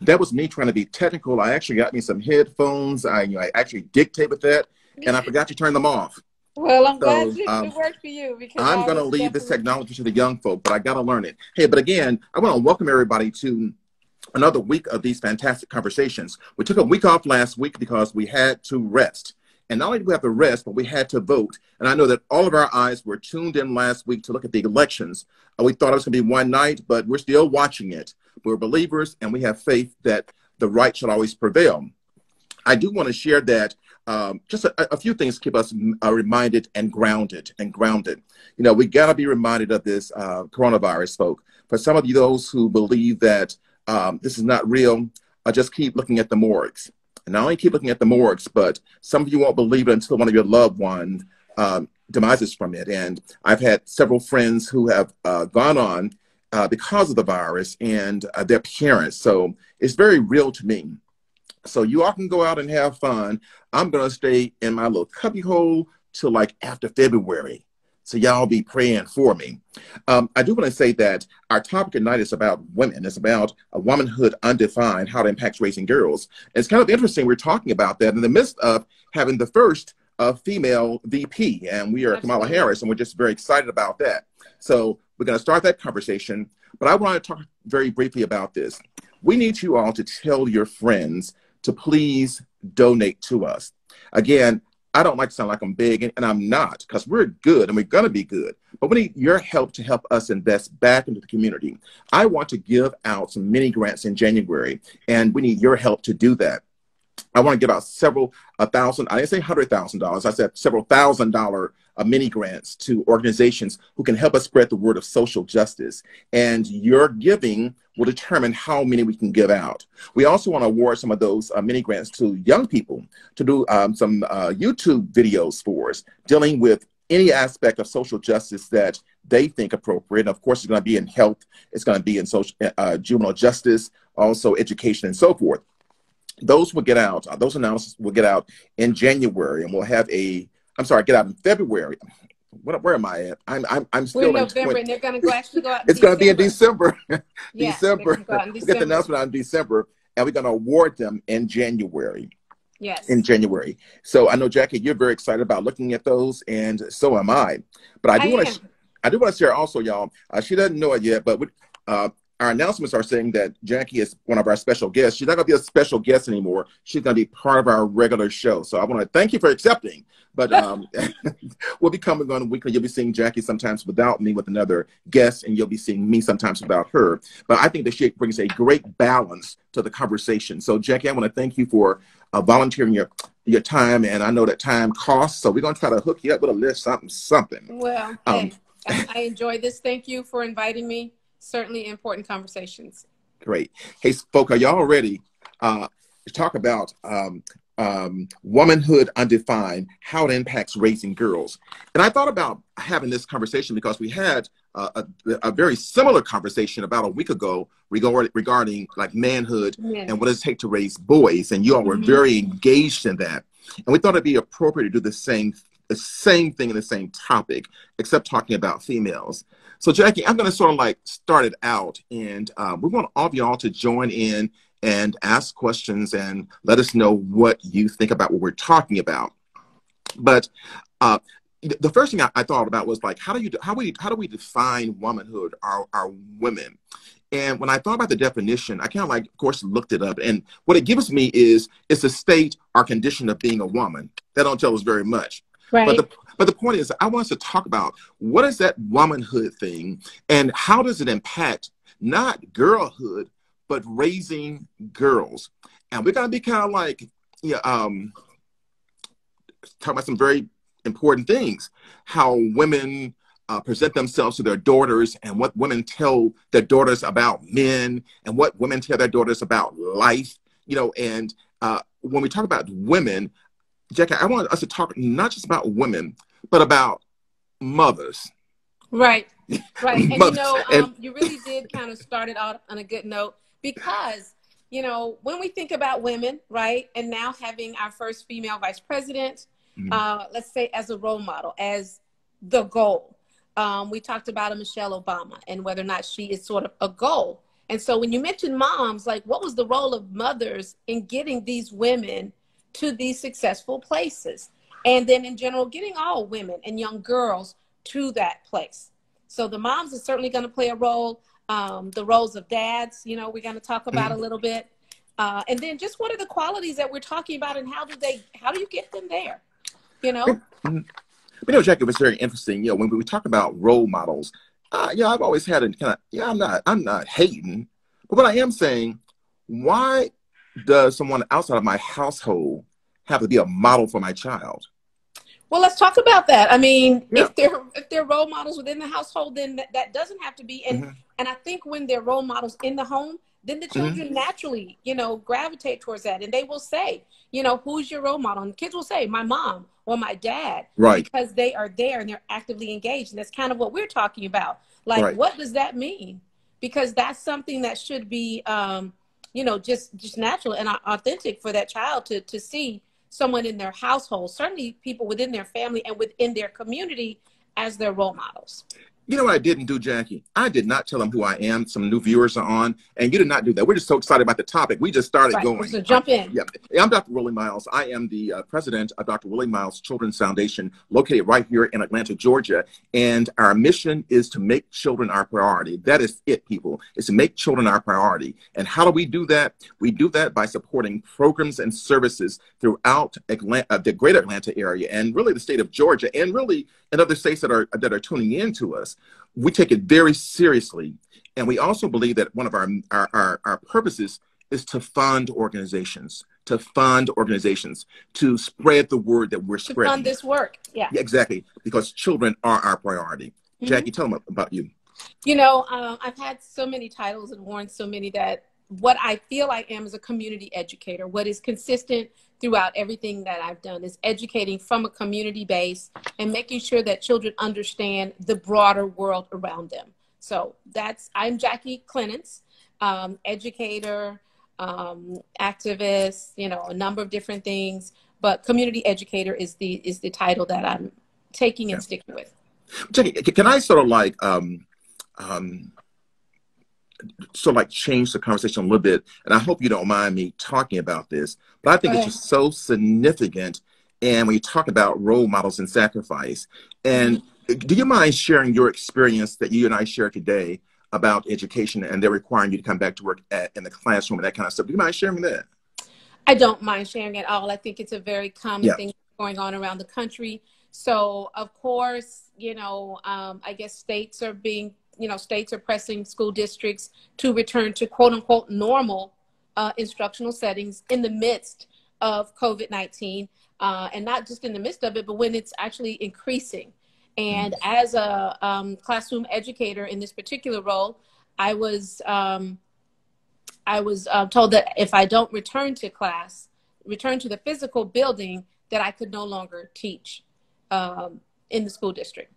That was me trying to be technical. I actually got me some headphones. I actually dictate with that, and I forgot to turn them off. Well, I'm glad So it worked for you, because I'm I going to was leave this definitely. technology to the young folk, but I got to learn it. Hey, but again, I want to welcome everybody to another week of these fantastic conversations. We took a week off last week because we had to rest. And not only did we have to rest, but we had to vote. And I know that all of our eyes were tuned in last week to look at the elections. We thought it was going to be one night, but we're still watching it. We're believers, and we have faith that the right shall always prevail. I do want to share that just a few things keep us reminded and grounded You know, we got to be reminded of this coronavirus, folk. For some of you, those who believe that this is not real, just keep looking at the morgues. And not only keep looking at the morgues, but some of you won't believe it until one of your loved ones demises from it. And I've had several friends who have gone on because of the virus, and their parents. So it's very real to me. So you all can go out and have fun. I'm going to stay in my little cubby hole till like after February. So y'all be praying for me. I do want to say that our topic tonight is about women. It's about a womanhood undefined, how it impacts raising girls. And it's kind of interesting we're talking about that in the midst of having the first female VP. And we are Kamala Harris, and we're just very excited about that. So we're going to start that conversation. But I want to talk very briefly about this. We need you all to tell your friends to please donate to us. Again, I don't like to sound like I'm big, and I'm not, because we're good and we're going to be good. But we need your help to help us invest back into the community. I want to give out some mini grants in January, and we need your help to do that. I want to give out several thousand, I didn't say $100,000, I said several $1,000 mini grants to organizations who can help us spread the word of social justice. And your giving will determine how many we can give out. We also want to award some of those mini grants to young people to do some YouTube videos for us, dealing with any aspect of social justice that they think appropriate. And of course, it's going to be in health, it's going to be in social, juvenile justice, also education and so forth. Those will get out. Those announcements will get out in January, and we'll have get out in February. Where am I at? I'm still We're in in November, and they're going to actually go out in It's going to be in December. Yes, December. go out in We'll get the December. announcement out in December, and we're going to award them in January. Yes. In January. So I know, Jackie, you're very excited about looking at those, and so am I. But I do want to share also, y'all. She doesn't know it yet, but our announcements are saying that Jackie is one of our special guests. She's not going to be a special guest anymore. She's going to be part of our regular show. So I want to thank you for accepting. But we'll be coming on weekly. You'll be seeing Jackie sometimes without me with another guest, and you'll be seeing me sometimes without her. But I think that she brings a great balance to the conversation. So, Jackie, I want to thank you for volunteering your time. And I know that time costs. So we're going to try to hook you up with a list, something. Well, hey, I enjoy this. Thank you for inviting me. Certainly important conversations. Great. Hey, folk, are y'all ready to talk about womanhood undefined, how it impacts raising girls? And I thought about having this conversation because we had a very similar conversation about a week ago regarding like manhood and what does it take to raise boys. And you all were very engaged in that. And we thought it'd be appropriate to do the same thing in the same topic, except talking about females. So, Jackie, I'm going to sort of like start it out, and we want all of y'all to join in and ask questions and let us know what you think about what we're talking about. But the first thing I thought about was like, how do we define womanhood, our women? And when I thought about the definition, I kind of like, of course, looked it up. And what it gives me is it's a state or condition of being a woman. That don't tell us very much. Right. But the point is, I want us to talk about what is that womanhood thing and how does it impact not girlhood, but raising girls. And we're going to be kind of like, talking about some very important things, how women present themselves to their daughters and what women tell their daughters about men and what women tell their daughters about life, and when we talk about women, Jackie, I want us to talk not just about women, but about mothers. Right, right. And you really did kind of start it out on a good note because, when we think about women, right, and now having our first female vice president, let's say as a role model, as the goal. We talked about a Michelle Obama and whether or not she is sort of a goal. And so when you mentioned moms, like what was the role of mothers in getting these women to these successful places? And then in general, getting all women and young girls to that place. So the moms are certainly going to play a role. The roles of dads, you know, we're going to talk about a little bit. And then just what are the qualities that we're talking about and how do you get them there? You know? You know, Jackie, it was very interesting. You know, when we talk about role models, I've always had a kind of, I'm not hating, but what I am saying, why does someone outside of my household have to be a model for my child? Well, let's talk about that. I mean, Yeah. if they're role models within the household, then that doesn't have to be. And I think when they're role models in the home, then the children naturally, you know, gravitate towards that, and they will say, you know, who's your role model? And the kids will say, my mom or my dad, Right. because they are there and they're actively engaged. And that's kind of what we're talking about. Like, Right. what does that mean? Because that's something that should be, you know, just natural and authentic for that child to see someone in their household, certainly people within their family and within their community as their role models. You know what I didn't do, Jackie? I did not tell them who I am. Some new viewers are on, and you did not do that. We're just so excited about the topic. We just started going. So jump in. Yeah, I'm Dr. Willie Miles. I am the president of Dr. Willie Miles Children's Foundation, located right here in Atlanta, Georgia. And our mission is to make children our priority. That is it, people. It's to make children our priority. And how do we do that? We do that by supporting programs and services throughout the greater Atlanta area, and really the state of Georgia, and really in other states that are tuning in to us. We take it very seriously. And we also believe that one of our purposes is to fund organizations, to spread the word that we're spreading. To fund this work. Yeah, exactly. Because children are our priority. Jackie, tell them about you. You know, I've had so many titles and worn so many that what I feel I am is a community educator. What is consistent throughout everything that I've done is educating from a community base and making sure that children understand the broader world around them. So I'm Jackie Clements, educator, activist, you know, a number of different things, but community educator is the title that I'm taking and sticking with. Jackie, can I sort of like change the conversation a little bit, and I hope you don't mind me talking about this, but I think it's just so significant. And when you talk about role models and sacrifice, and do you mind sharing your experience that you and I shared today about education, and they're requiring you to come back to work in the classroom and that kind of stuff? Do you mind sharing that? I don't mind sharing at all. I think it's a very common thing going on around the country. So of course, you know, I guess states are pressing school districts to return to quote unquote normal instructional settings in the midst of COVID-19, and not just in the midst of it, but when it's actually increasing. And as a classroom educator in this particular role, I was told that if I don't return to the physical building, that I could no longer teach in the school district.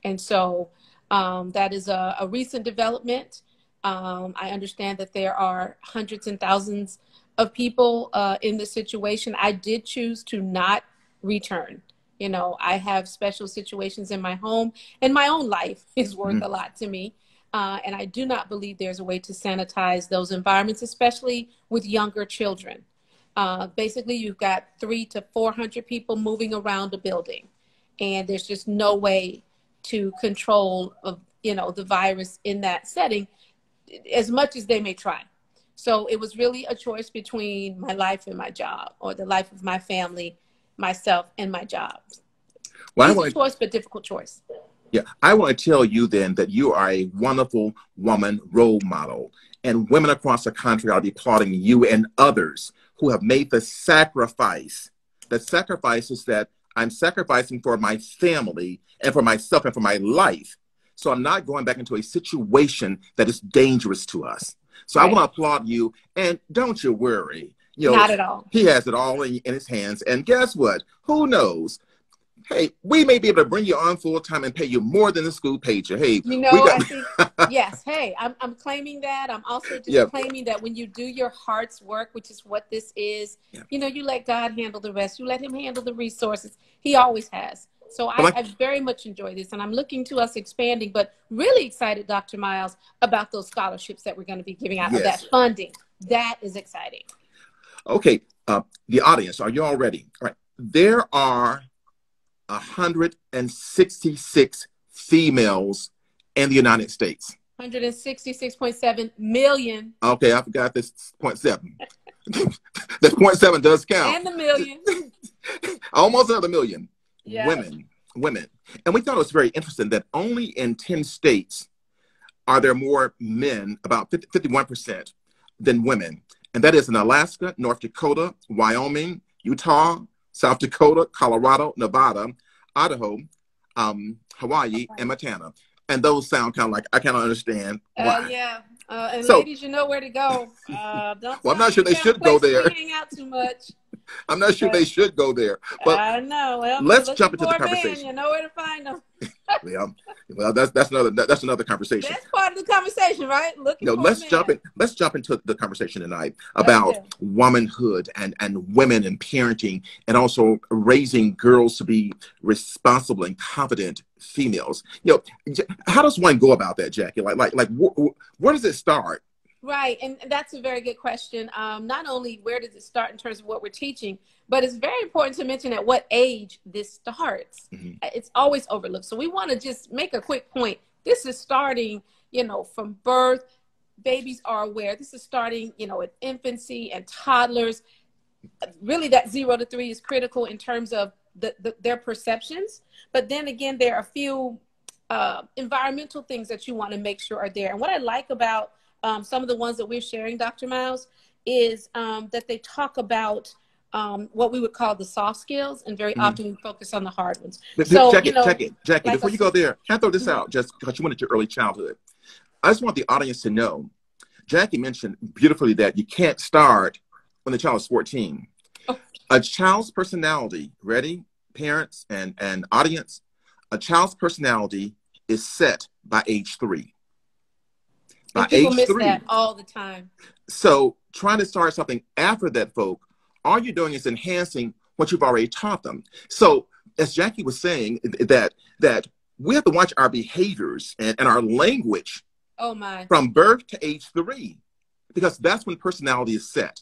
And so that is a recent development. I understand that there are hundreds and thousands of people in this situation. I did choose to not return. You know, I have special situations in my home, and my own life is worth a lot to me. And I do not believe there's a way to sanitize those environments, especially with younger children. Basically, you've got 300 to 400 people moving around a building, and there's just no way to control, the virus in that setting, as much as they may try. So it was really a choice between my life and my job, or the life of my family, myself, and my job. Easy choice, but difficult choice. Yeah, I want to tell you then that you are a wonderful woman role model, and women across the country ought to be applauding you and others who have made the sacrifice. The sacrifice is that I'm sacrificing for my family and for myself and for my life. So I'm not going back into a situation that is dangerous to us. So I want to applaud you, and don't you worry. You know, not at all. He has it all in his hands. And guess what? Who knows? Hey, we may be able to bring you on full time and pay you more than the school paid you. Hey, you know, I think, yes. Hey, I'm claiming that. I'm also just claiming that when you do your heart's work, which is what this is, you know, you let God handle the rest. You let him handle the resources. He always has. So But I very much enjoy this, and I'm looking to us expanding, but really excited, Dr. Miles, about those scholarships that we're going to be giving out, of that yes. funding. That is exciting. Okay. The audience, are you all ready? All right. There are 166 females in the United States. 166.7 million. Okay, I forgot this point seven. That point seven does count. And the million. Almost another million Yeah. women. And we thought it was very interesting that only in 10 states are there more men, about 51%, than women. And that is in Alaska, North Dakota, Wyoming, Utah, South Dakota, Colorado, Nevada, Idaho, Hawaii, and Montana. And those sound kind of like, I cannot understand why. Yeah. And So, ladies, you know where to go. Don't well, I'm not sure they should go there. We hang out too much. I'm not sure they should go there. But I know. Well, let's jump into the conversation. Man, you know where to find them. Well, that's another conversation. That's part of the conversation, right? Let's jump into the conversation tonight about womanhood and women and parenting, and also raising girls to be responsible and confident females. How does one go about that, Jackie? Where does it start? Right, and that's a very good question. Not only where does it start in terms of what we're teaching, but it's very important to mention at what age this starts. Mm-hmm. It's always overlooked. So we want to just make a quick point. This is starting, from birth. Babies are aware. This is starting, at infancy and toddlers. Really, that 0 to 3 is critical in terms of their perceptions. But then again, there are a few environmental things that you want to make sure are there. And what I like about some of the ones that we're sharing, Dr. Miles, is that they talk about what we would call the soft skills, and very often we focus on the hard ones. So, Jackie, before you go there, can I throw this out just because you went into early childhood? I just want the audience to know, Jackie mentioned beautifully that you can't start when the child is 14. Oh. A child's personality, ready, parents and audience, a child's personality is set by age 3. And people miss that all the time. So trying to start something after that, folk, all you're doing is enhancing what you've already taught them. So as Jackie was saying, that we have to watch our behaviors and our language from birth to age 3, because that's when personality is set.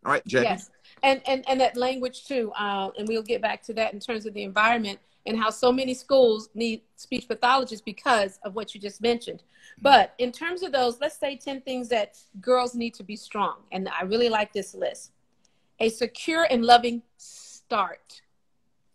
All right, Jackie? Yes, and that language too, and we'll get back to that in terms of the environment and how so many schools need speech pathologists because of what you just mentioned. But in terms of those, let's say 10 things that girls need to be strong. And I really like this list. A secure and loving start.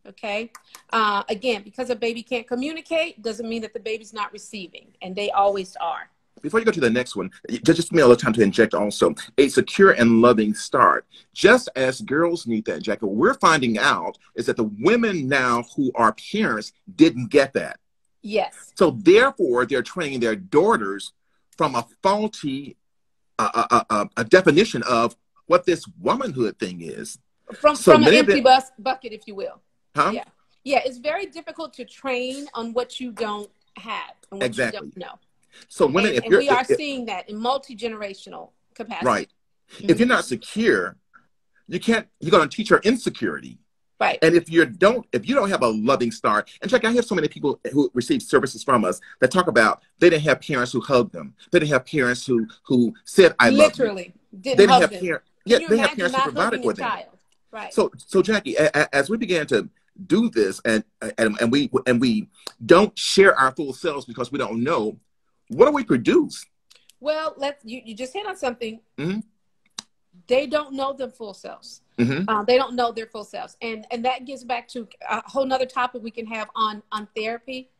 Okay. Again, because a baby can't communicate doesn't mean that the baby's not receiving, and they always are. Before you go to the next one, just give me a little time to inject also. A secure and loving start. Just as girls need that, Jackie, what we're finding out is that the women now who are parents didn't get that. Yes. So therefore, they're training their daughters from a faulty a definition of what this womanhood thing is. From an empty bucket, if you will. Huh? Yeah. Yeah, it's very difficult to train on what you don't have and what you don't know. So women, and we are seeing that in multi-generational capacity. Right. Mm-hmm. If you're not secure, you're going to teach her insecurity. Right. And if you don't have a loving start, and Jack, I have so many people who receive services from us that talk about they didn't have parents who hugged them. They didn't have parents who said, I love you. Literally. Didn't hug them. They have parents who provided for them. Right. So Jackie, as we began to do this and we don't share our full selves because we don't know, what do we produce? Well, you just hit on something. Mm-hmm. They don't know their full selves. Mm-hmm. They don't know their full selves. And that gets back to a whole nother topic we can have on therapy,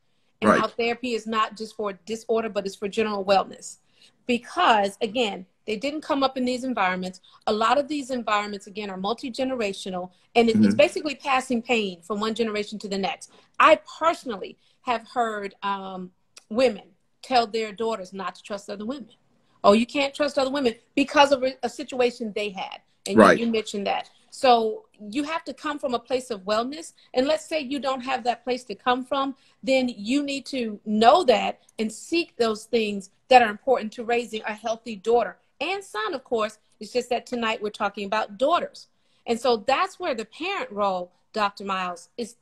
and how therapy is not just for disorder, but it's for general wellness. Because, again, they didn't come up in these environments. A lot of these environments, again, are multi-generational, and it's basically passing pain from one generation to the next. I personally have heard women tell their daughters not to trust other women. Oh, you can't trust other women because of a situation they had. And you mentioned that. So you have to come from a place of wellness. And let's say you don't have that place to come from, then you need to know that and seek those things that are important to raising a healthy daughter and son, of course. It's just that tonight we're talking about daughters. And so that's where the parent role, Dr. Miles, is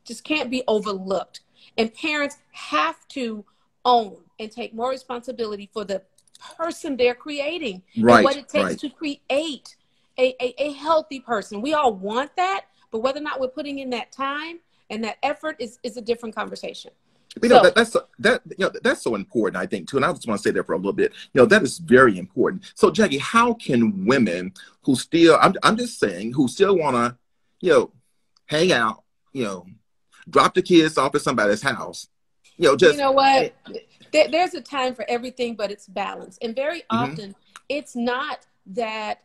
just can't be overlooked. And parents have to own and take more responsibility for the person they're creating and what it takes to create a healthy person. We all want that, but whether or not we're putting in that time and that effort is a different conversation. You know, that's so important, I think, too. And I just want to say that for a little bit. You know, that is very important. So, Jackie, how can women who still, I'm just saying, who still want to, you know, hang out, you know, drop the kids off at somebody's house, you know, just. You know what? There's a time for everything, but it's balance. And very often, it's not that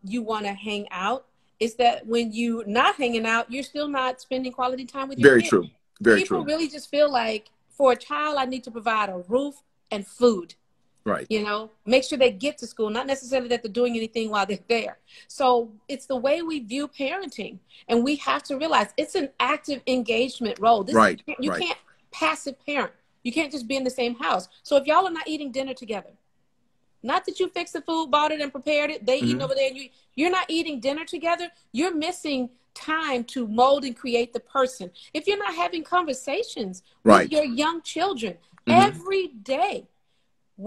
you want to hang out. It's that when you're not hanging out, you're still not spending quality time with your kids. Very true. Very People true. really just feel like for a child, I need to provide a roof and food. Right. You know, make sure they get to school, not necessarily that they're doing anything while they're there. So it's the way we view parenting. And we have to realize it's an active engagement role. You can't passive parent. You can't just be in the same house. So if y'all are not eating dinner together, not that you fixed the food, bought it, and prepared it, they eating over there, and you're not eating dinner together, you're missing time to mold and create the person. If you're not having conversations with your young children every day,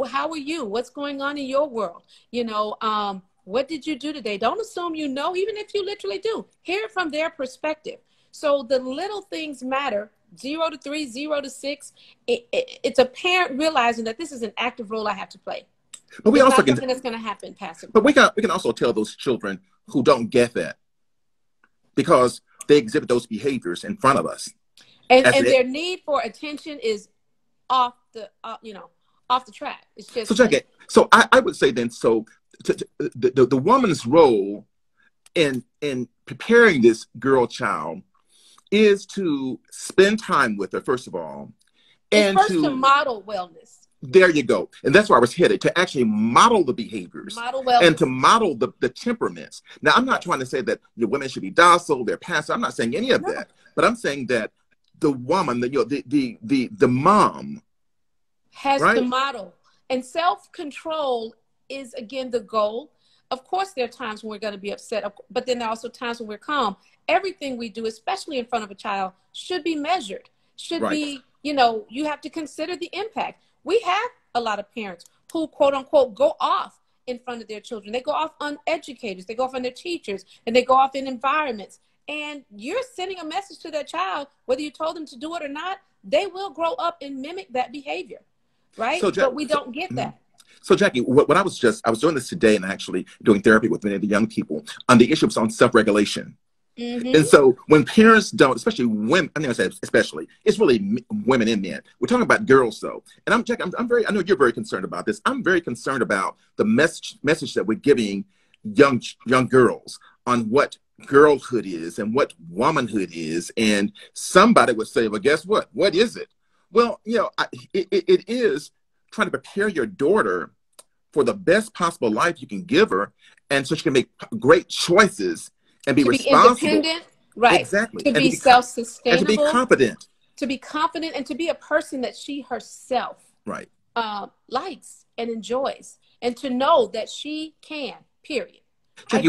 how are you? What's going on in your world? You know, what did you do today? Don't assume you know, even if you literally do. Hear it from their perspective. So the little things matter. 0 to 3, 0 to 6. It's a parent realizing that this is an active role I have to play. But we also something that's going to happen passively. But we can also tell those children who don't get that, because they exhibit those behaviors in front of us, and their need for attention is off the track. It's just so Jackie. So I would say then, so the woman's role in preparing this girl child is to spend time with her, first of all, and to model wellness. There you go. And that's where I was headed, to actually model the behaviors and to model the temperaments. Now, I'm not trying to say that women should be docile, they're passive. I'm not saying any of that. But I'm saying that the woman, the mom has to model. And self-control is, again, the goal. Of course, there are times when we're going to be upset, but then there are also times when we're calm. Everything we do, especially in front of a child, should be measured, should be, you have to consider the impact. We have a lot of parents who, quote unquote, go off in front of their children. They go off on educators, they go off on their teachers, and they go off in environments. And you're sending a message to that child, whether you told them to do it or not, they will grow up and mimic that behavior, right? But we don't get that. So Jackie, what I was doing this today, and actually doing therapy with many of the young people on the issue on self-regulation. And so when parents don't, especially women, I never said especially, it's really women and men. We're talking about girls though. And Jackie, I know you're very concerned about this. I'm very concerned about the message that we're giving young girls on what girlhood is and what womanhood is. And somebody would say, well, guess what? What is it? Well, it is trying to prepare your daughter for the best possible life you can give her, and so she can make great choices and be responsible. Be independent, right? Exactly. To be self-sustainable. And to be confident. To be confident and to be a person that she herself likes and enjoys, and to know that she can, period. Jackie,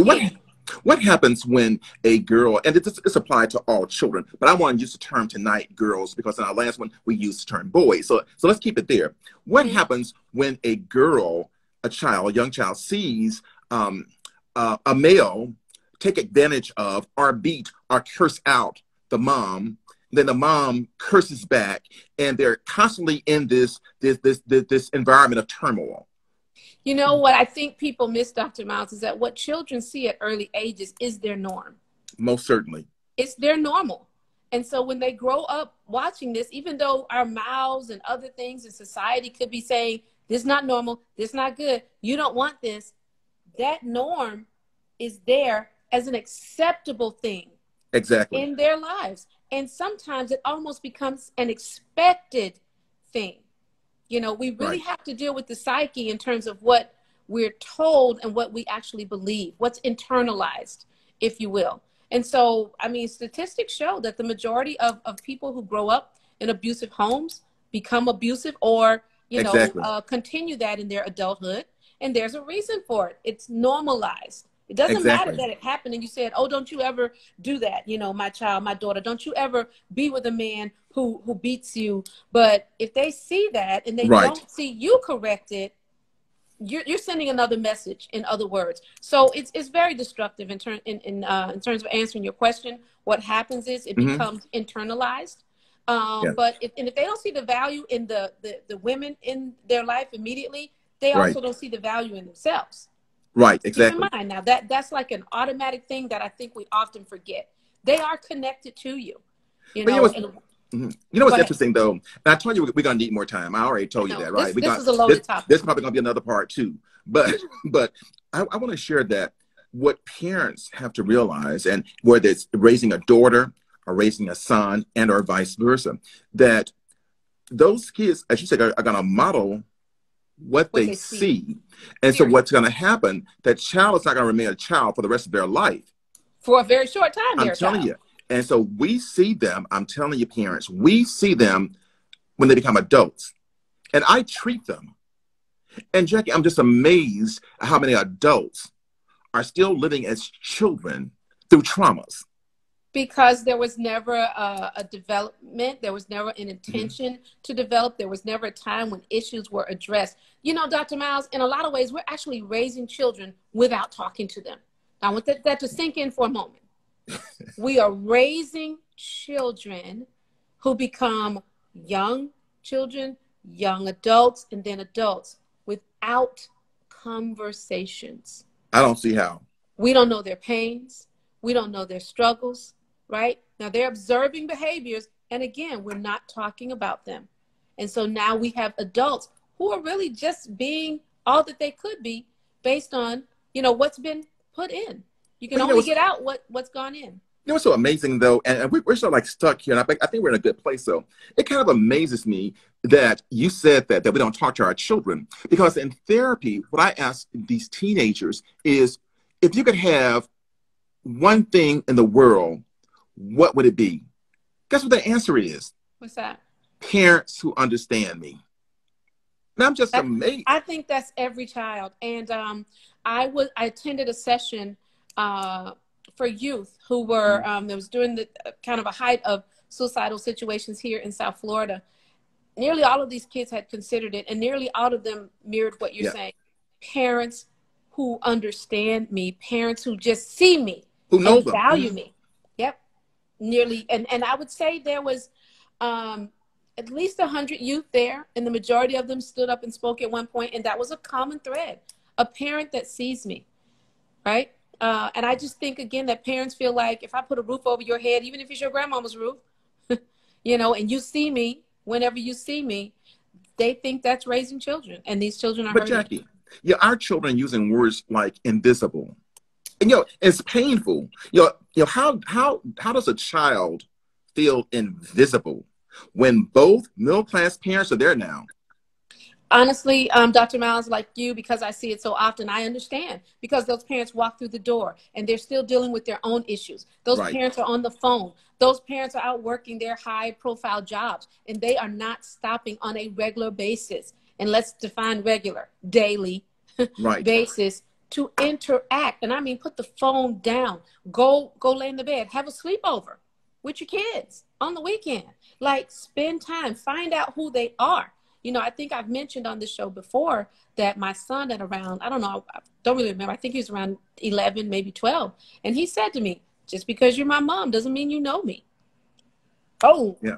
what happens when a girl, and it's applied to all children, but I want to use the term tonight, girls, because in our last one, we used the term boys. So let's keep it there. What happens when a girl, a young child, sees a male take advantage of or beat or curse out the mom, then the mom curses back, and they're constantly in this environment of turmoil? You know what I think people miss, Dr. Miles, is that what children see at early ages is their norm. Most certainly. It's their normal. And so when they grow up watching this, even though our mouths and other things in society could be saying, this is not normal, this is not good, you don't want this, that norm is there as an acceptable thing in their lives. And sometimes it almost becomes an expected thing. We really have to deal with the psyche in terms of what we're told and what we actually believe, what's internalized, if you will. And so, I mean, statistics show that the majority of people who grow up in abusive homes become abusive or, continue that in their adulthood. And there's a reason for it. It's normalized. It doesn't matter Exactly. that it happened and you said, oh, don't you ever do that, you know, my child, my daughter, don't you ever be with a man who beats you. But if they see that and they Right. don't see you correct it, you're sending another message, in other words. So it's very destructive in terms of answering your question. What happens is it Hmm. becomes internalized. Yeah. But if they don't see the value in the women in their life immediately, they Right. also don't see the value in themselves. Right. Keep in Exactly. mind now that's like an automatic thing that I think we often forget. They are connected to you, you But know. And you know go what's ahead. interesting though? And I told you we're gonna need more time. I already told you No, that, right? We this got is a this. loaded topic. This probably gonna be another part too. But but I want to share that what parents have to realize, and whether it's raising a daughter or raising a son, and or vice versa, that those kids, as you said, are gonna model what What they they see. see, and so Period. what's gonna happen? That child is not gonna remain a child for the rest of their life. For a very short time, I'm they're a telling child. you. And so we see them, I'm telling you, parents, we see them when they become adults. And I treat them. And Jackie, I'm just amazed at how many adults are still living as children through traumas. Because there was never a development, there was never an Mhm. intention to develop, there was never a time when issues were addressed. You know, Dr. Miles, in a lot of ways, we're actually raising children without talking to them. I want that to sink in for a moment. We are raising children who become young children, young adults, and then adults without conversations. I don't see how. We don't know their pains. We don't know their struggles, right? Now they're observing behaviors. And again, we're not talking about them. And so now we have adults who are really just being all that they could be based on, you know, what's been put in. You can But you know only what's get out what's gone in. you know what's so amazing though, and we're sort of like stuck here, and I think we're in a good place though. It kind of amazes me that you said that we don't talk to our children, because in therapy, what I ask these teenagers is, if you could have one thing in the world, what would it be? Guess what the answer is? What's that? Parents who understand me. And I'm just amazed. I think that's every child. And I attended a session for youth who were there was during the kind of a height of suicidal situations here in South Florida. Nearly all of these kids had considered it, and nearly all of them mirrored what you're Yeah. saying. Parents who understand me, parents who just see me Who know and them? value me. Yep. Nearly, and I would say there was at least 100 youth there, and the majority of them stood up and spoke at one point, and that was a common thread. A parent that sees me, right? And I just think, again, that parents feel like if I put a roof over your head, even if it's your grandmama's roof, you know, and you see me whenever you see me, they think that's raising children, and these children are But hurting. Jackie, yeah, our children using words like invisible. And it's painful. How does a child feel invisible when both middle class parents are there now? Honestly, Dr. Miles, like you, because I see it so often, I understand, because those parents walk through the door and they're still dealing with their own issues. Those Right. parents are on the phone. Those parents are out working their high profile jobs, and they are not stopping on a regular basis. And let's define regular, daily Right. basis to interact. And I mean, put the phone down, go lay in the bed, have a sleepover with your kids on the weekend. Like, spend time, find out who they are. You know, I think I've mentioned on the show before that my son at around, I don't know, I don't really remember. I think he was around 11, maybe 12. And he said to me, just because you're my mom doesn't mean you know me. Oh, Yeah.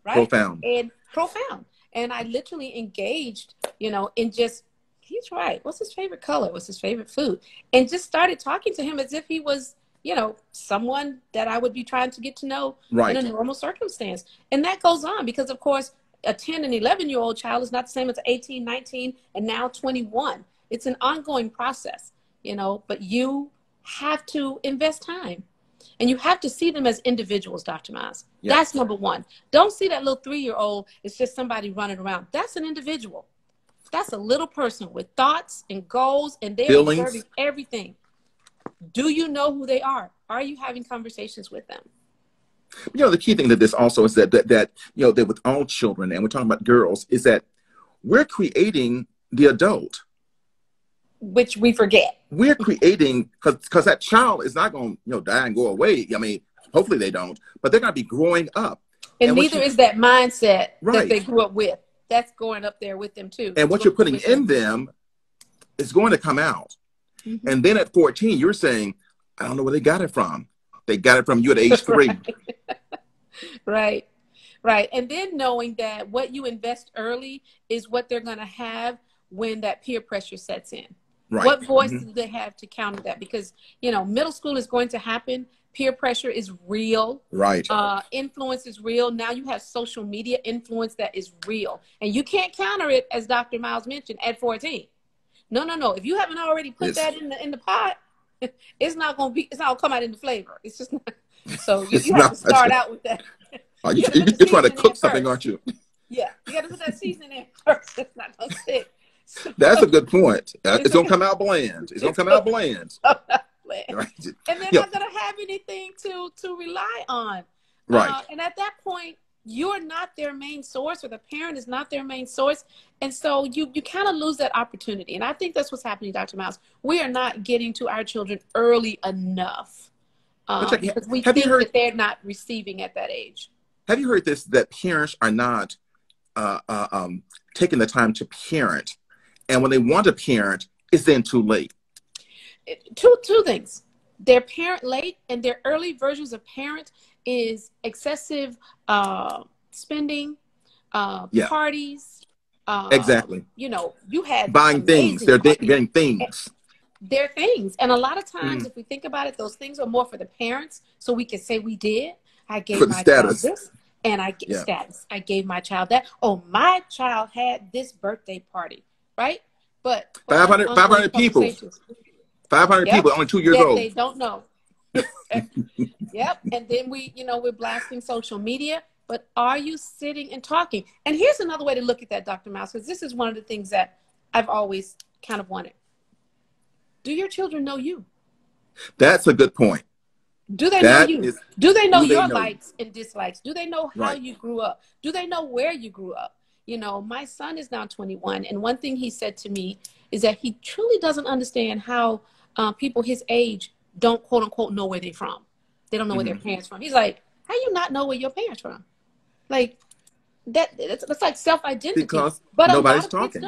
right? Profound. And profound. And I literally engaged, you know, in just, he's right. What's his favorite color? What's his favorite food? And just started talking to him as if he was, you know, someone that I would be trying to get to know in a Right. normal circumstance. And that goes on because, of course, a 10 and 11-year-old child is not the same as 18, 19, and now 21. It's an ongoing process, you know, but you have to invest time. And you have to see them as individuals, Dr. Miles. Yeah. That's number one. Don't see that little 3-year-old as just somebody running around. That's an individual. That's a little person with thoughts and goals, and they're observing Feelings. everything. Do you know who they are? Are you having conversations with them? The key thing to this also is that with all children, and we're talking about girls, is that we're creating the adult. Which we forget. we're creating, because that child is not going to die and go away. I mean, hopefully they don't, but they're going to be growing up. And neither is that mindset that they right. grew up with. That's going up there with them too. And what you're putting in them is going to come out. Mm-hmm. And then at 14, you're saying, I don't know where they got it from. They got it from you at age 3. Right. Right. And then knowing that what you invest early is what they're going to have when that peer pressure sets in. Right. What voice do they have to counter that? Because, you know, middle school is going to happen. Peer pressure is real. Right. Influence is real. Now you have social media influence that is real. And you can't counter it, as Dr. Miles mentioned, at 14. No. If you haven't already put that in the pot, it's not going to come out in the flavor. It's just not. So you have to start out with that. You're trying to cook something, aren't you? Yeah, you got to put that seasoning in first. It's not going to stick. So, that's a good point. It's going to come out bland. It's going to come out bland. Right. And they're not going to have anything to rely on. Right. And at that point, you're not their main source, or the parent is not their main source. And so you kind of lose that opportunity. And I think that's what's happening, Dr. Miles. We are not getting to our children early enough because we think that they're not receiving at that age. Have you heard this, that parents are not taking the time to parent? And when they want to parent, it's then too late. Two things. They're parent late, and their early versions of parent is excessive spending, parties. Exactly. You know, you had buying things. They're getting things. They're things. And a lot of times, if we think about it, those things are more for the parents, so we can say we did. I gave my child this, and I get status. I gave my child that. Oh, my child had this birthday party, right? But 500 people. 500 people, only 2 years old. They don't know. Yep. And then we're blasting social media. But are you sitting and talking? And here's another way to look at that, Dr. Mouse, because this is one of the things that I've always kind of wanted. Do your children know you? That's a good point. Do they know you? Do they know your likes and dislikes? Do they know how you grew up? Do they know where you grew up? You know, my son is now 21. And one thing he said to me is that he truly doesn't understand how people his age don't, quote unquote, know where they're from. They don't know where their parents from. He's like, how you not know where your parents from? Like, that's like self-identity. Because but nobody's talking.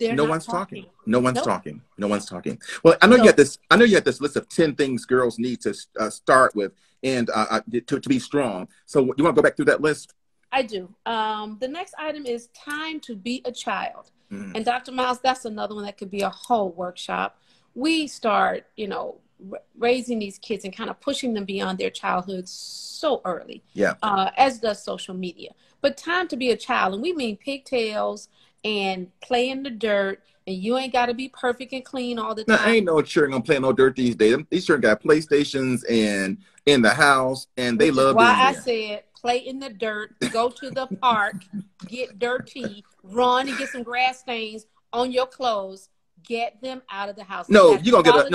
No one's talking. No one's talking. No one's talking. Well, I know you had this. I know you had this list of 10 things girls need to start with, and to be strong. So you want to go back through that list? I do. The next item is time to be a child. And Dr. Miles, that's another one that could be a whole workshop. We start, raising these kids and kind of pushing them beyond their childhood so early. Yeah. As does social media. But time to be a child, and we mean pigtails and play in the dirt, and you ain't got to be perfect and clean all the time. Now, ain't no children gonna play no dirt these days. These children got PlayStations and in the house, and they love. Why I said play in the dirt, go to the park, get dirty, run and get some grass stains on your clothes. Get them out of the house. No, you're gonna get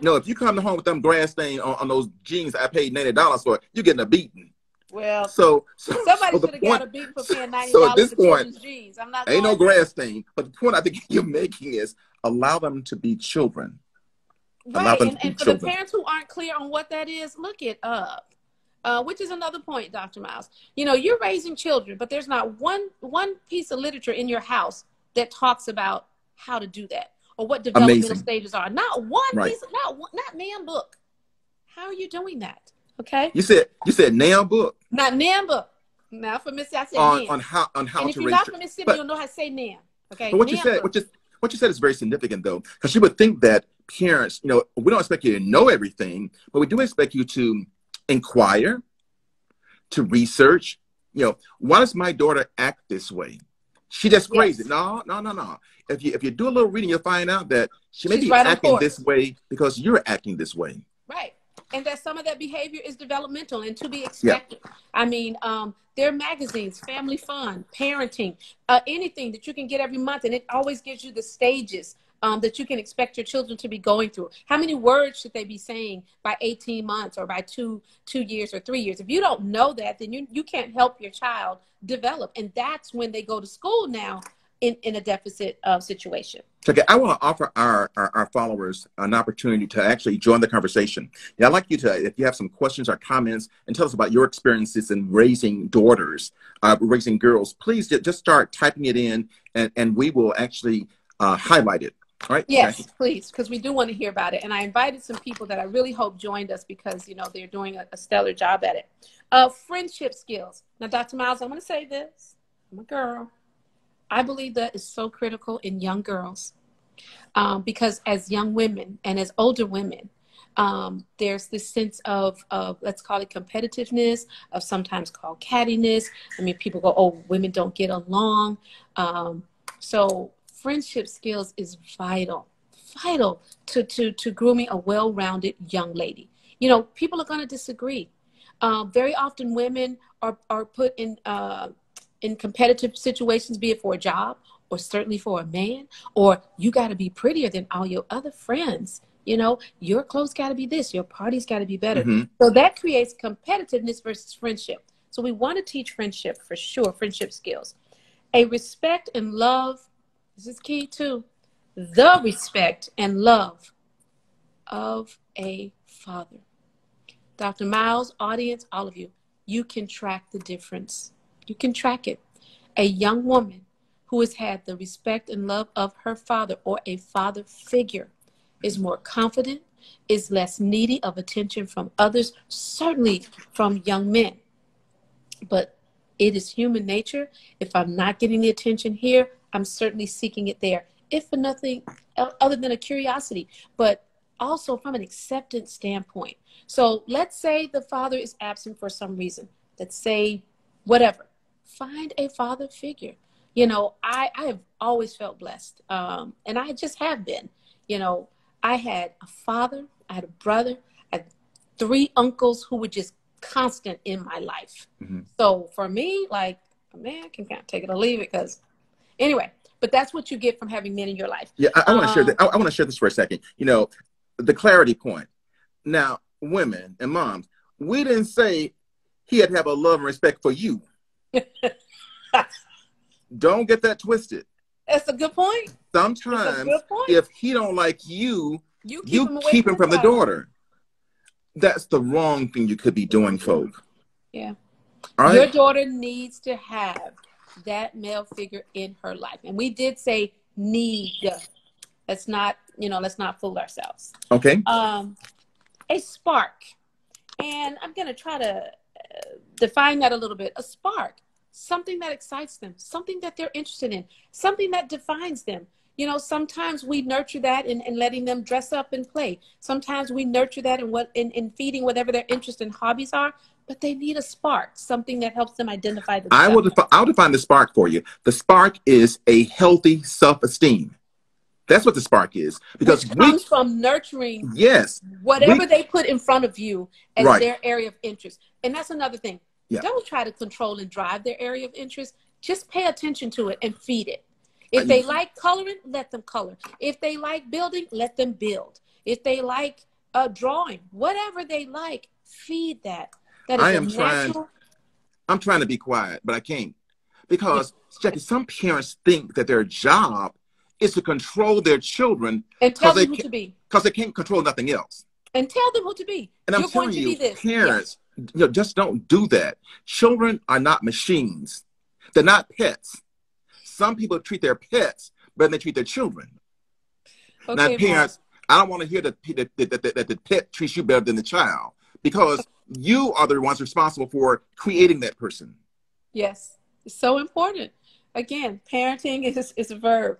no. If you come home with them grass stain on those jeans I paid $90 for, you're getting a beating. Well, somebody should have got a beating for paying $90 for children's jeans. I'm not. Ain't no grass stain. But the point I think you're making is allow them to be children. Right, and for the parents who aren't clear on what that is, look it up. Which is another point, Dr. Miles. You're raising children, but there's not one piece of literature in your house that talks about how to do that or what developmental stages are. Not one piece, not NAM book. How are you doing that? Okay. You said NAM book. Not NAM book. Now for Mississippi, I said NAM. On how and to raise. If you're not from Mississippi, you'll know how to say NAM. Okay. But what you said is very significant, though, because you would think that parents, we don't expect you to know everything, but we do expect you to inquire, to research. Why does my daughter act this way? She just crazy. No. If you do a little reading, you'll find out that she may be acting this way because you're acting this way. Right. And that some of that behavior is developmental and to be expected. Yeah. I mean, there are magazines, Family Fun, Parenting, anything that you can get every month. And it always gives you the stages that you can expect your children to be going through. How many words should they be saying by 18 months or by 2 years or 3 years? If you don't know that, then you can't help your child develop. And that's when they go to school now in a deficit situation. So okay, I want to offer our followers an opportunity to actually join the conversation. Yeah, I'd like you to, if you have some questions or comments, and tell us about your experiences in raising daughters, raising girls, please just start typing it in, and we will actually highlight it. All right, Yes, Jackie? please, because we do want to hear about it. And I invited some people that I really hope joined us because, you know, they're doing a stellar job at it. Friendship skills. Now, Dr. Miles, I'm going to say this. I'm a girl. I believe that is so critical in young girls because as young women and as older women, there's this sense of, let's call it competitiveness, of sometimes called cattiness. I mean, people go, oh, women don't get along. So friendship skills is vital to grooming a well-rounded young lady. You know, people are going to disagree. Very often women are put in competitive situations, be it for a job or certainly for a man, or you got to be prettier than all your other friends. You know, your clothes got to be this, your party's got to be better. Mm-hmm. So that creates competitiveness versus friendship. So we want to teach friendship for sure, friendship skills. A respect and love, this is key too, the respect and love of a father. Dr. Miles, audience, all of you, you can track the difference. You can track it. A young woman who has had the respect and love of her father or a father figure is more confident, is less needy of attention from others, certainly from young men. But it is human nature. If I'm not getting the attention here, I'm certainly seeking it there, if for nothing other than a curiosity, but also from an acceptance standpoint. So let's say the father is absent for some reason. Let's say whatever. Find a father figure. You know, I have always felt blessed, and I just have been. You know, I had a father, I had a brother, I had 3 uncles who were just constant in my life. Mm-hmm. So for me, like, man, can kind of take it or leave it because anyway, but that's what you get from having men in your life. Yeah, I want to share that. I want to share this for a second. You know, the clarity point. Now, women and moms, we didn't say he had to have a love and respect for you. Don't get that twisted. That's a good point. Sometimes, if he don't like you, you you keep him from the daughter. That's the wrong thing you could be doing, folk. Yeah. All right? Your daughter needs to have that male figure in her life. And we did say need. Let's not, let's not fool ourselves. Okay. A spark. And I'm going to try to define that a little bit. A spark. Something that excites them, something that they're interested in, something that defines them. You know, sometimes we nurture that in letting them dress up and play. Sometimes we nurture that in feeding whatever their interests and hobbies are, but they need a spark, something that helps them identify themselves. I'll define the spark for you. The spark is a healthy self-esteem. That's what the spark is. Because which comes from nurturing whatever they put in front of you as their area of interest. And that's another thing. Yeah. Don't try to control and drive their area of interest. Just pay attention to it and feed it. If they like coloring, let them color. If they like building, let them build. If they like drawing, whatever they like, feed that. That is I'm trying to be quiet, but I can't. Because, Jackie, some parents think that their job is to control their children. And tell them who to be. Because they can't control nothing else. And tell them who to be. And I'm telling you, parents, just don't do that. Children are not machines. They're not pets. Some people treat their pets better than they treat their children. Okay, now, parents, I don't want to hear that the pet treats you better than the child, because you are the ones responsible for creating that person. Yes, it's so important. Again, parenting is a verb.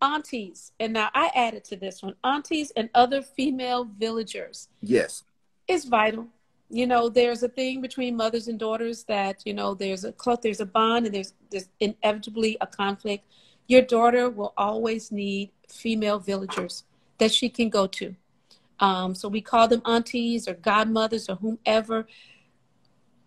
Aunties, and now I added to this one, aunties and other female villagers. Yes. It's vital. You know, there's a thing between mothers and daughters that, there's a bond, and there's inevitably a conflict. Your daughter will always need female villagers that she can go to. So we call them aunties or godmothers or whomever.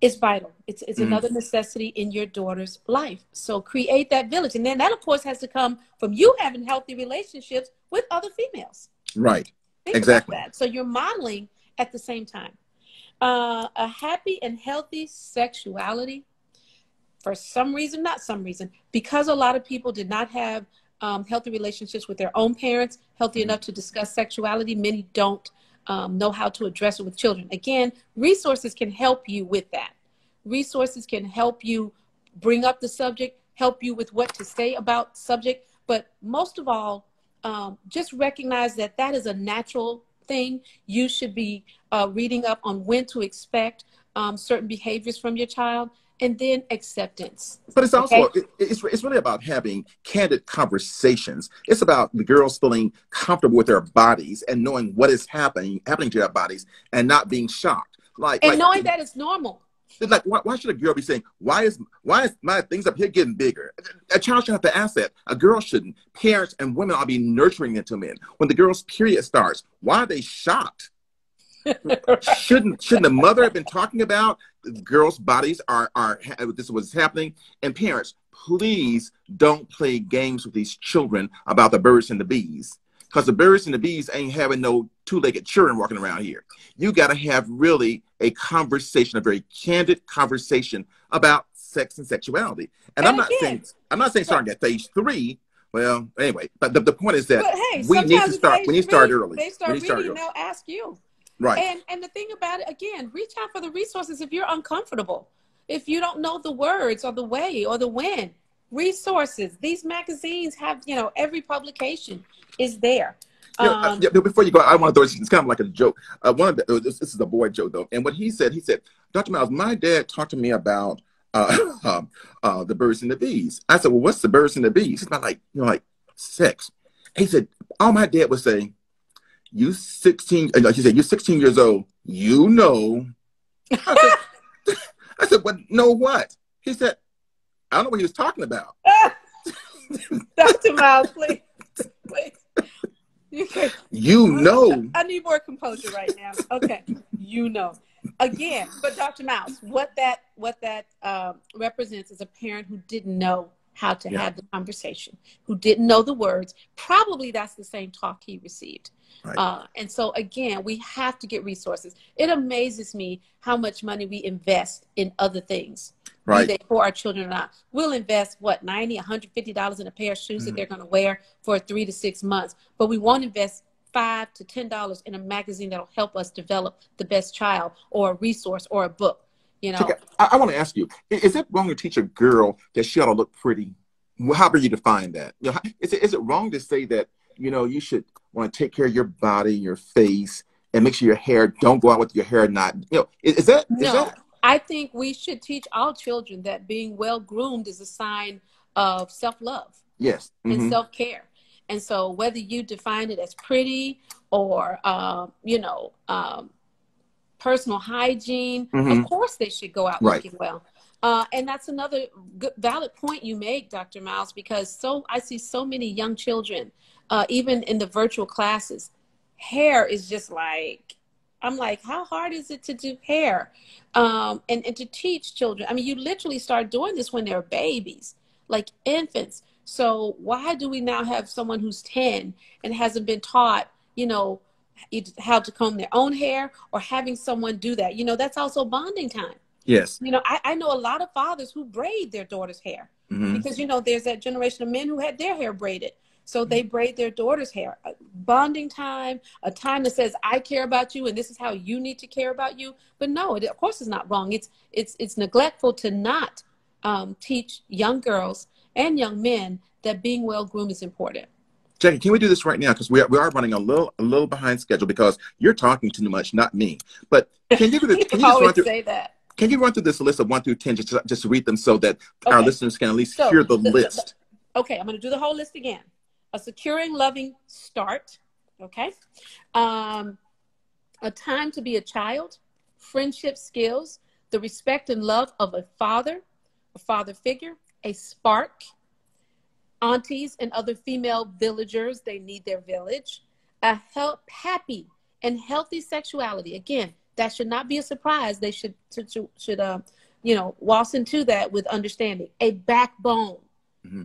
It's vital. It's another necessity in your daughter's life. So create that village. And then that, of course, has to come from you having healthy relationships with other females. Right. Think exactly. About that. So you're modeling at the same time. A happy and healthy sexuality, for some reason, not some reason, because a lot of people did not have healthy relationships with their own parents, healthy enough to discuss sexuality. Many don't know how to address it with children. Again, resources can help you with that. Resources can help you bring up the subject, help you with what to say about subject. But most of all, just recognize that that is a natural thing. You should be reading up on when to expect certain behaviors from your child, and then acceptance. But it's also, it's really about having candid conversations. It's about the girls feeling comfortable with their bodies and knowing what is happening to their bodies and not being shocked. And knowing that it's normal. Like, why should a girl be saying, why is my things up here getting bigger? A child should have to ask that. A girl shouldn't. Parents and women ought to be nurturing it to men. When the girl's period starts, why are they shocked? Shouldn't the mother have been talking about the girls' bodies this is what's happening? And parents, please don't play games with these children about the birds and the bees. Because the birds and the bees ain't having no two-legged children walking around here. You got to have really a conversation, a very candid conversation about sex and sexuality. And I'm not saying starting at age 3. Well, anyway, but the point is that we need to start early. They start reading and they'll ask you. Right. And the thing about it, again, reach out for the resources if you're uncomfortable. If you don't know the words or the way or the when. Resources. These magazines have, every publication is there. Before you go, I want to throw it's kind of like a joke. This is a boy joke though, and what he said, Dr. Miles, my dad talked to me about the birds and the bees. I said, well, what's the birds and the bees? It's not like sex. He said, all my dad would say, you 16. He said, you're 16 years old. You know. I said, what? Know what? He said, I don't know what he was talking about. Dr. Miles, please. You know. I need more composure right now. Okay. Again, but Dr. Miles, what that represents is a parent who didn't know how to have the conversation, who didn't know the words. Probably that's the same talk he received. Right. And so again, we have to get resources. It amazes me how much money we invest in other things. Right. Be they for our children or not. We'll invest what, $90, $150 in a pair of shoes that they're going to wear for 3 to 6 months, but we won't invest $5 to $10 in a magazine that'll help us develop the best child, or a resource, or a book. I want to ask you: is it wrong to teach a girl that she ought to look pretty? How do you define that? Is it wrong to say that you should want to take care of your body, your face, and make sure your hair don't go out with your hair not? Is that? I think we should teach all children that being well groomed is a sign of self-love. Yes. And self-care. And so whether you define it as pretty or, personal hygiene, of course they should go out looking well. And that's another good, valid point you make, Dr. Miles, because I see so many young children, even in the virtual classes, hair is just I'm like, how hard is it to do hair? And to teach children. I mean, you literally start doing this when they're babies, like infants. So why do we now have someone who's 10 and hasn't been taught, how to comb their own hair, or having someone do that? That's also bonding time. Yes. I know a lot of fathers who braid their daughter's hair because, there's that generation of men who had their hair braided. So they braid their daughter's hair. Bonding time, a time that says, I care about you and this is how you need to care about you. But no, of course it's not wrong. It's neglectful to not teach young girls and young men that being well groomed is important. Jackie, can we do this right now? Because we are running a little behind schedule because you're talking too much, not me. But can you run through this list of 1 through 10, just to read them so that our listeners can at least hear the list? Okay, I'm going to do the whole list again. A securing, loving start. Okay. A time to be a child, friendship skills, the respect and love of a father figure, a spark, aunties and other female villagers, they need their village, a happy and healthy sexuality. Again, that should not be a surprise. They should waltz into that with understanding. A backbone.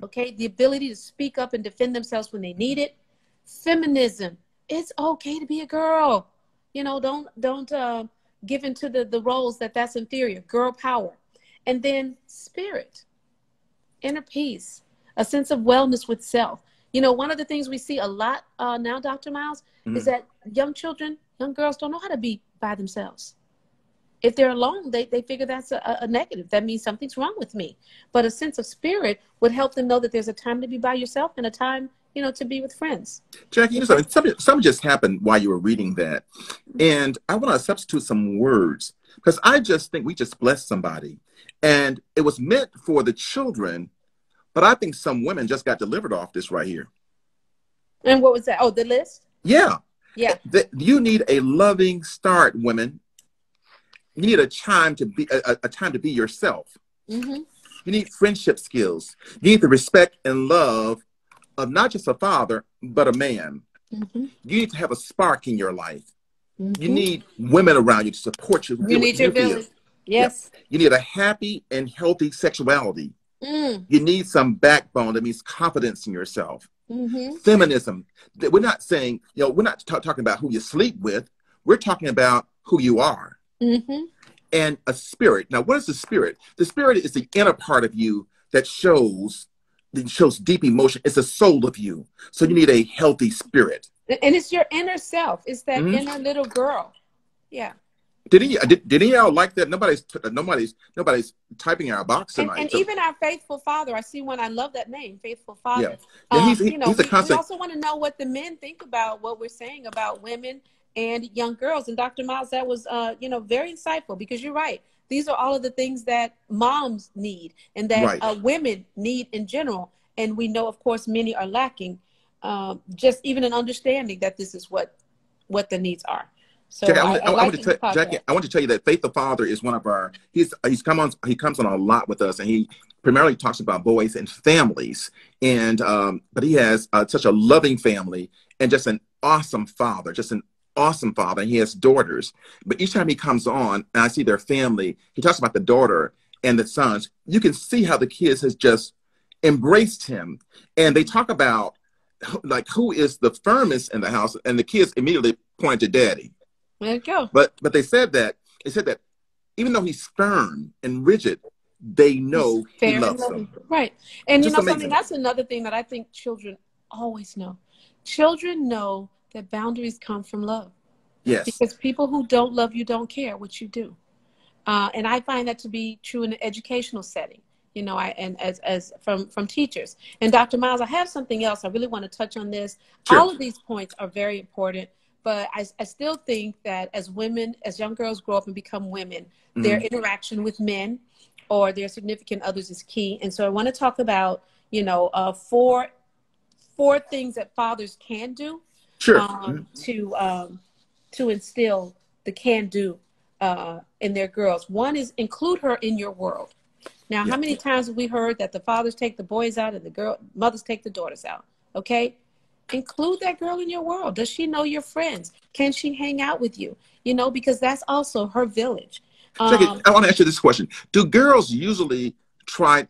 Okay, the ability to speak up and defend themselves when they need it. Feminism. It's okay to be a girl. Don't give into the roles that's inferior. Girl power. And then spirit, inner peace, a sense of wellness with self. You know, one of the things we see a lot now, Dr. Miles, is Mhm. that young children, young girls don't know how to be by themselves. If they're alone, they figure that's a negative. That means something's wrong with me. But a sense of spirit would help them know that there's a time to be by yourself and a time, you know, to be with friends. Jackie, you know something just happened while you were reading that. And I want to substitute some words because I just think we just blessed somebody. And it was meant for the children, but I think some women just got delivered off this right here. And what was that? Oh, the list? Yeah. Yeah. You need a loving start, women. You need a time to be a time to be yourself. Mm-hmm. You need friendship skills. You need the respect and love of not just a father, but a man. Mm-hmm. You need to have a spark in your life. You Mm-hmm. need women around you to support you, You feel what need your you feel. village. Yes. Yeah. You need a happy and healthy sexuality. Mm. You need some backbone. That means confidence in yourself. Mm-hmm. Feminism. We're not saying, you know, we're not talking about who you sleep with. We're talking about who you are. Mm-hmm. And a spirit. Now, what is the spirit? The spirit is the inner part of you that shows deep emotion. It's the soul of you. So you need a healthy spirit. And it's your inner self. It's that Mm-hmm. inner little girl. Yeah. Did any of y'all like that? Nobody's typing in our box tonight. And So, even our faithful father, I see one. I love that name, faithful father. yeah, You know, he's a we constant. also want to know what the men think about what we're saying about women and young girls. And Dr. Miles, that was, you know, very insightful because you're right. These are all of the things that moms need and that Right. women need in general. And we know, of course, many are lacking just even an understanding that this is what the needs are. So Jackie, I like that you caught Jackie, that. I want to tell you that Faith the Father is one of our. He comes on a lot with us, and he primarily talks about boys and families. And but he has such a loving family and just an awesome father, And he has daughters. But each time he comes on, and I see their family, he talks about the daughter and the sons. You can see how the kids has just embraced him, and they talk about like who is the firmest in the house, and the kids immediately point to daddy. There you go. But they said that even though he's firm and rigid, they know he Fair and loves loving. them. Right. And you Just know something, amazing. that's another thing that I think children always know. Children know that boundaries come from love. Yes. Because people who don't love you don't care what you do. And I find that to be true in an educational setting, you know, and as from teachers. And Dr. Miles, I have something else. I really want to touch on this. Sure. All of these points are very important. But I still think that as women, as young girls grow up and become women, their interaction with men or their significant others is key. And so I want to talk about, you know, four things that fathers can do Sure. To instill the can do in their girls. One is include her in your world. Now, how many times have we heard that the fathers take the boys out and the mothers take the daughters out? Okay. Include that girl in your world. Does she know your friends? Can she hang out with you? You know, because that's also her village. Jackie, I want to ask you this question. Do girls usually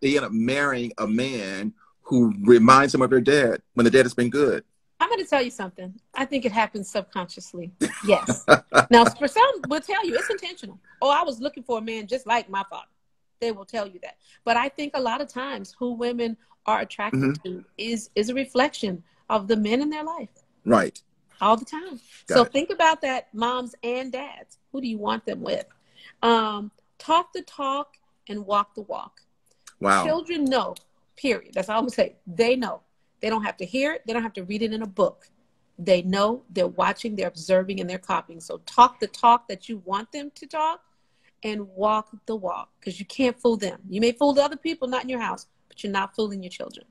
they end up marrying a man who reminds them of their dad when the dad has been good? I'm going to tell you something. I think it happens subconsciously. Yes. Now, for some will tell you it's intentional. Oh, I was looking for a man just like my father. They will tell you that. But I think a lot of times who women are attracted to is a reflection of the men in their life. Right. All the time. So think about that, moms and dads. Who do you want them with? Talk the talk and walk the walk. Wow. Children know, period. That's all I'm going to say. They know. They don't have to hear it. They don't have to read it in a book. They know, they're watching, they're observing, and they're copying. So talk the talk that you want them to talk and walk the walk, because you can't fool them. You may fool the other people, not in your house, but you're not fooling your children.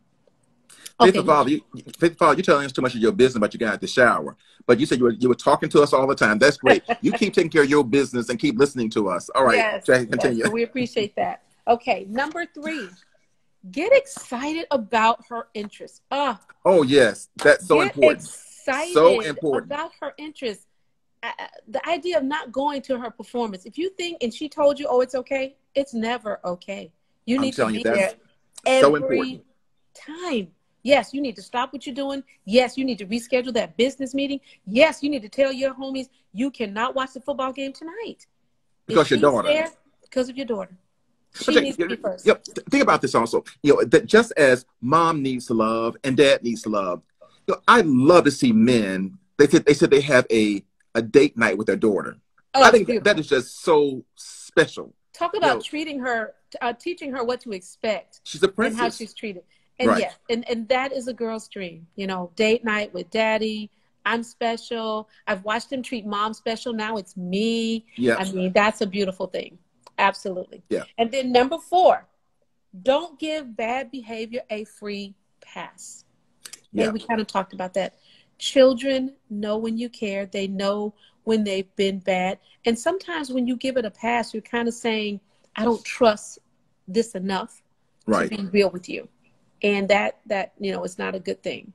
Faithful Father, you're telling us too much of your business about you guys at the shower. But you said you were talking to us all the time. That's great. You keep taking care of your business and keep listening to us. All right, yes, Jackie, continue. Yes, so we appreciate that. Okay, number 3, get excited about her interests. Oh, yes, that's so important. Excited so important about her interests. The idea of not going to her performance. If you think and she told you, oh, it's okay, it's never okay. You need to be there every time. Yes, you need to stop what you're doing. Yes, you need to reschedule that business meeting. Yes, you need to tell your homies you cannot watch the football game tonight. because your daughter. There because of your daughter. She needs to be first. Think about this also. That just as mom needs love and dad needs love, I love to see men. They said they have a date night with their daughter. Oh, I think beautiful. that is just so special. Talk about treating her, teaching her what to expect. She's a princess. And how she's treated. And right. yes, and that is a girl's dream. Date night with daddy. I'm special. I've watched him treat mom special. Now it's me. Yeah. I mean, that's a beautiful thing. Absolutely. Yeah. And then number 4, don't give bad behavior a free pass. Yeah. And we kind of talked about that. Children know when you care. They know when they've been bad. And sometimes when you give it a pass, you're kind of saying, I don't trust this enough to be real with you. And that is not a good thing.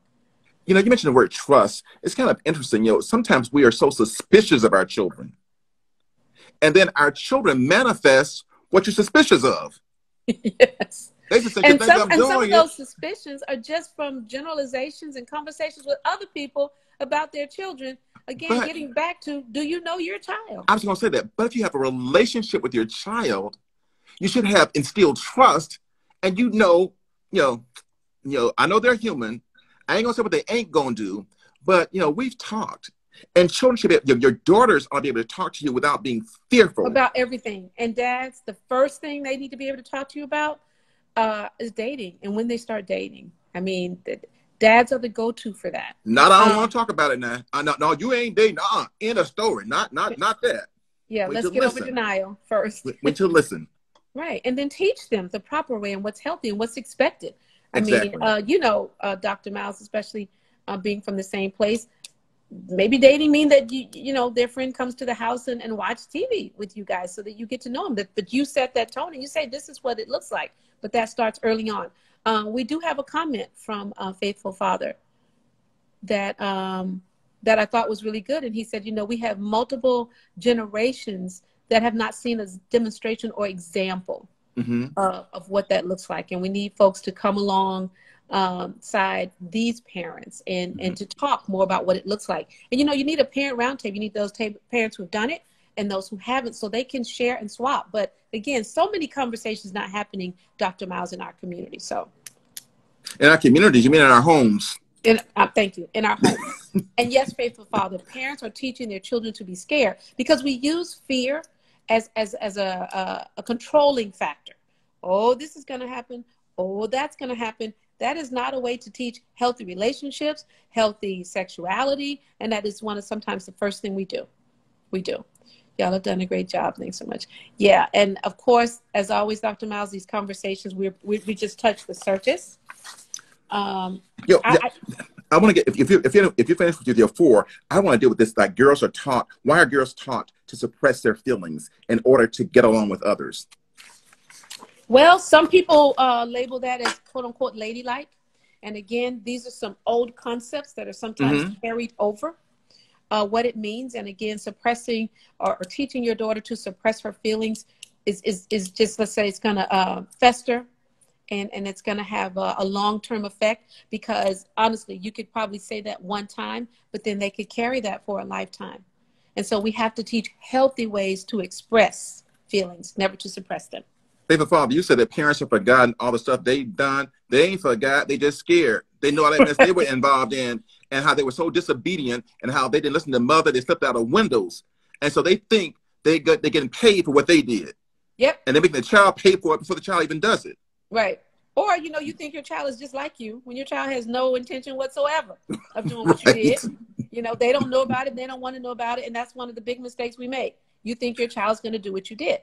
You mentioned the word trust. It's kind of interesting. Sometimes we are so suspicious of our children. And then our children manifest what you're suspicious of. Yes. They just say, and some of those suspicions are just from generalizations and conversations with other people about their children. Again, getting back to, do you know your child? I was going to say that. But if you have a relationship with your child, you should have instilled trust. And I know they're human. I ain't going to say what they ain't going to do. But, we've talked. And children should be, your daughters ought to be able to talk to you without being fearful. About everything. And dads, the first thing they need to be able to talk to you about is dating. And when they start dating. I mean, dads are the go-to for that. I don't want to talk about it now. No, you ain't dating. End of story. Not that. Yeah, let's get over denial first. Wait to listen. Right. And then teach them the proper way and what's healthy and what's expected. Exactly. I mean, Dr. Miles, especially being from the same place, maybe dating mean that their friend comes to the house and watch TV with you guys so that you get to know them. But you set that tone and you say, this is what it looks like. But that starts early on. We do have a comment from Faithful Father that I thought was really good. And he said, we have multiple generations that have not seen a demonstration or example of what that looks like. And we need folks to come along side these parents and to talk more about what it looks like. And, you need a parent roundtable. You need those parents who've done it and those who haven't, so they can share and swap. But again, so many conversations not happening, Dr. Miles, in our community. So in our communities, you mean in our homes? Thank you. In our homes. And yes, Faithful Father, parents are teaching their children to be scared because we use fear as a controlling factor. Oh, this is going to happen. Oh, that's going to happen. That is not a way to teach healthy relationships, healthy sexuality. And that is sometimes the first thing we do. Y'all have done a great job. Thanks so much. Yeah. And of course, as always, Dr. Miles, these conversations, we just touched the surface. I want to get, if you finish with your 4, I want to deal with this. Like, girls are taught, why are girls taught to suppress their feelings in order to get along with others? Well, some people label that as quote unquote ladylike. And again, these are some old concepts that are sometimes carried over. What it means, and again, suppressing or teaching your daughter to suppress her feelings is just, let's say, it's going to fester, and it's going to have a long-term effect, because honestly, you could probably say that one time, but then they could carry that for a lifetime. And so we have to teach healthy ways to express feelings, never to suppress them. Faithful Father, you said that parents have forgotten all the stuff they've done. They ain't forgot. They just scared. They know all that mess they were involved in, and how they were so disobedient, and how they didn't listen to mother. They slipped out of windows. And so they think they're getting paid for what they did. Yep. And they're making the child pay for it before the child even does it. Right. Or, you think your child is just like you when your child has no intention whatsoever of doing what you did. They don't know about it. They don't want to know about it. And that's one of the big mistakes we make. You think your child's going to do what you did.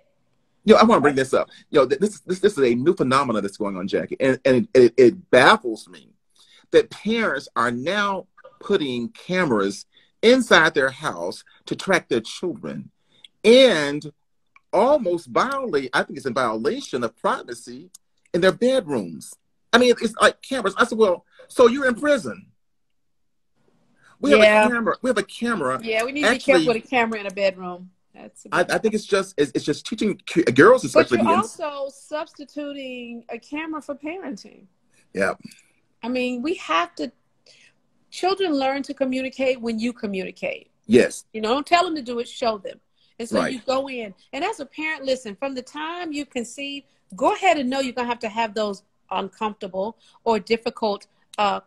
I want to bring this up. This is a new phenomenon that's going on, Jackie. And it baffles me that parents are now putting cameras inside their house to track their children, and almost violate, I think it's in violation of privacy, in their bedrooms. I mean, it's like cameras. I said, well, so you're in prison. We have a camera. Yeah, we need to be careful with a camera in a bedroom. I think it's just teaching girls, especially. But you're also substituting a camera for parenting. Yeah. I mean, children learn to communicate when you communicate. Yes. Don't tell them to do it, show them. And so right. You go in. And as a parent, listen, from the time you conceive, go ahead and know you're going to have those uncomfortable or difficult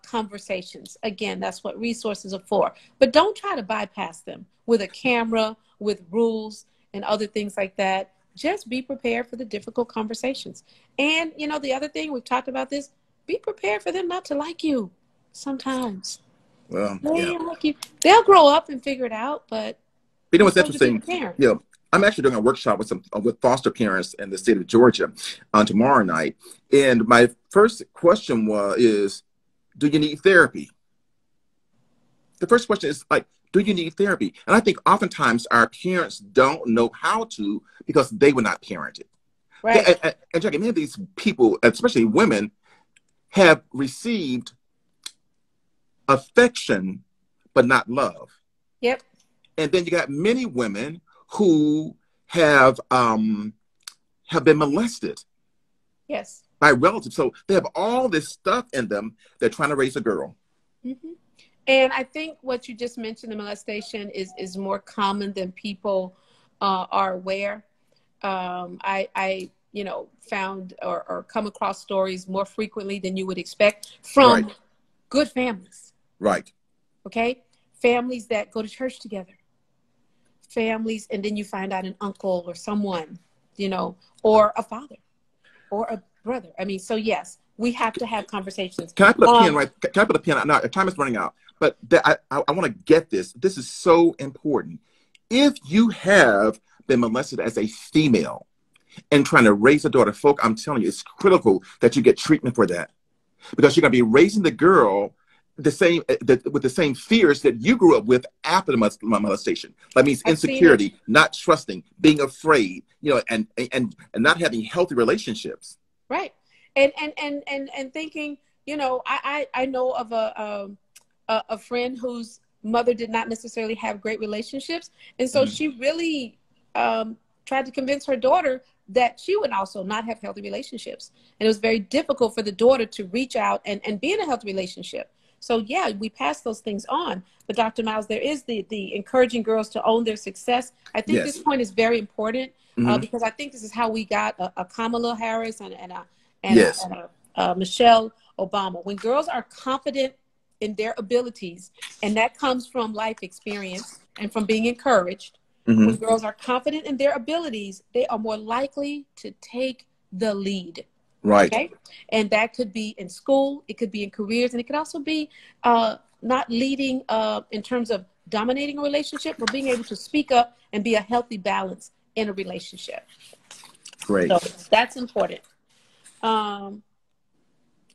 conversations. Again, that's what resources are for. But don't try to bypass them with a camera, with rules and other things like that. Just be prepared for the difficult conversations. And, you know, the other thing, we've talked about this, be prepared for them not to like you sometimes. Well, They yeah. like you. They'll grow up and figure it out, but You know you're what's supposed to be interesting? the parent. You know, I'm actually doing a workshop with foster parents in the state of Georgia on tomorrow night. And my first question is, do you need therapy? The first question is like, do you need therapy? And I think oftentimes our parents don't know how to because they were not parented. Right. Yeah, and Jackie, many of these people, especially women, have received affection, but not love. Yep. And then you got many women who have been molested. Yes. By relatives. So they have all this stuff in them. They're trying to raise a girl. Mm-hmm. And I think what you just mentioned, the molestation, is more common than people are aware. I you know, found or come across stories more frequently than you would expect from Right. good families. Right. Okay. Families that go to church together. Families, and then you find out an uncle or someone, you know, or a father or a brother. I mean, so yes, we have to have conversations. Can I put a pin right? Can I put a pin? No, time is running out. But I want to get this. This is so important. If you have been molested as a female and trying to raise a daughter, folk, I'm telling you, it's critical that you get treatment for that, because you're going to be raising the girl with the same fears that you grew up with after the molestation. That means insecurity, not trusting, being afraid, you know, and not having healthy relationships. Right. And thinking, you know, I know of a friend whose mother did not necessarily have great relationships. And so she really tried to convince her daughter that she would also not have healthy relationships. And it was very difficult for the daughter to reach out and be in a healthy relationship. So yeah, we pass those things on. But Dr. Miles, there is the encouraging girls to own their success. I think this point is very important because I think this is how we got a Kamala Harris and a Michelle Obama. When girls are confident in their abilities, and that comes from life experience and from being encouraged. When girls are confident in their abilities, they are more likely to take the lead. Right. Okay. And that could be in school, it could be in careers, and it could also be not leading in terms of dominating a relationship, but being able to speak up and be a healthy balance in a relationship. Great. So that's important.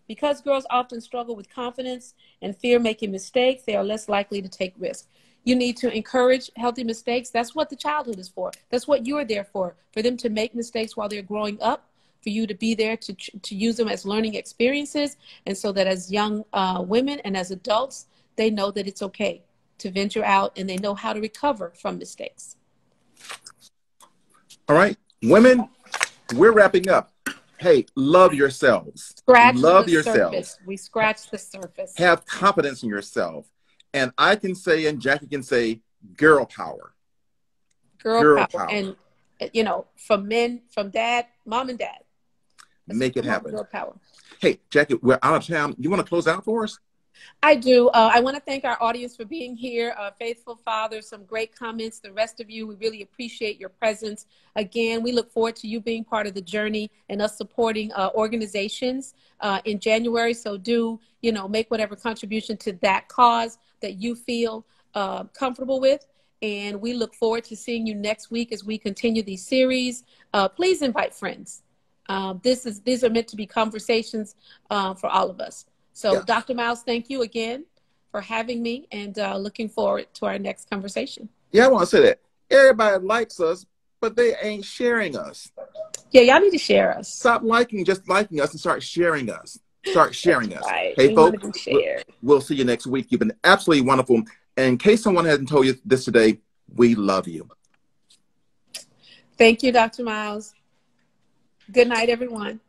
Because girls often struggle with confidence and fear making mistakes, they are less likely to take risks. You need to encourage healthy mistakes. That's what the childhood is for. That's what you're there for them to make mistakes while they're growing up, for you to be there to use them as learning experiences. And so that as young women and as adults, they know that it's okay to venture out and they know how to recover from mistakes. All right, women, we're wrapping up. Hey, love yourselves. Love yourselves. We scratch the surface. Have confidence in yourself. And I can say, and Jackie can say, girl power. Girl power. And, you know, from men, from dad, mom and dad. Make it happen. Girl power. Hey, Jackie, we're out of town. You want to close out for us? I do. I want to thank our audience for being here. Faithful Father, some great comments. The rest of you, we really appreciate your presence. Again, we look forward to you being part of the journey and us supporting organizations in January. So do, you know, make whatever contribution to that cause that you feel comfortable with. And we look forward to seeing you next week as we continue these series. Please invite friends. These are meant to be conversations for all of us. So, Dr. Miles, thank you again for having me, and looking forward to our next conversation. Yeah, I want to say that. Everybody likes us, but they ain't sharing us. Yeah, y'all need to share us. Stop just liking us and start sharing us. Start sharing us. Right. Hey, folks, we'll see you next week. You've been absolutely wonderful. And in case someone hasn't told you this today, we love you. Thank you, Dr. Miles. Good night, everyone.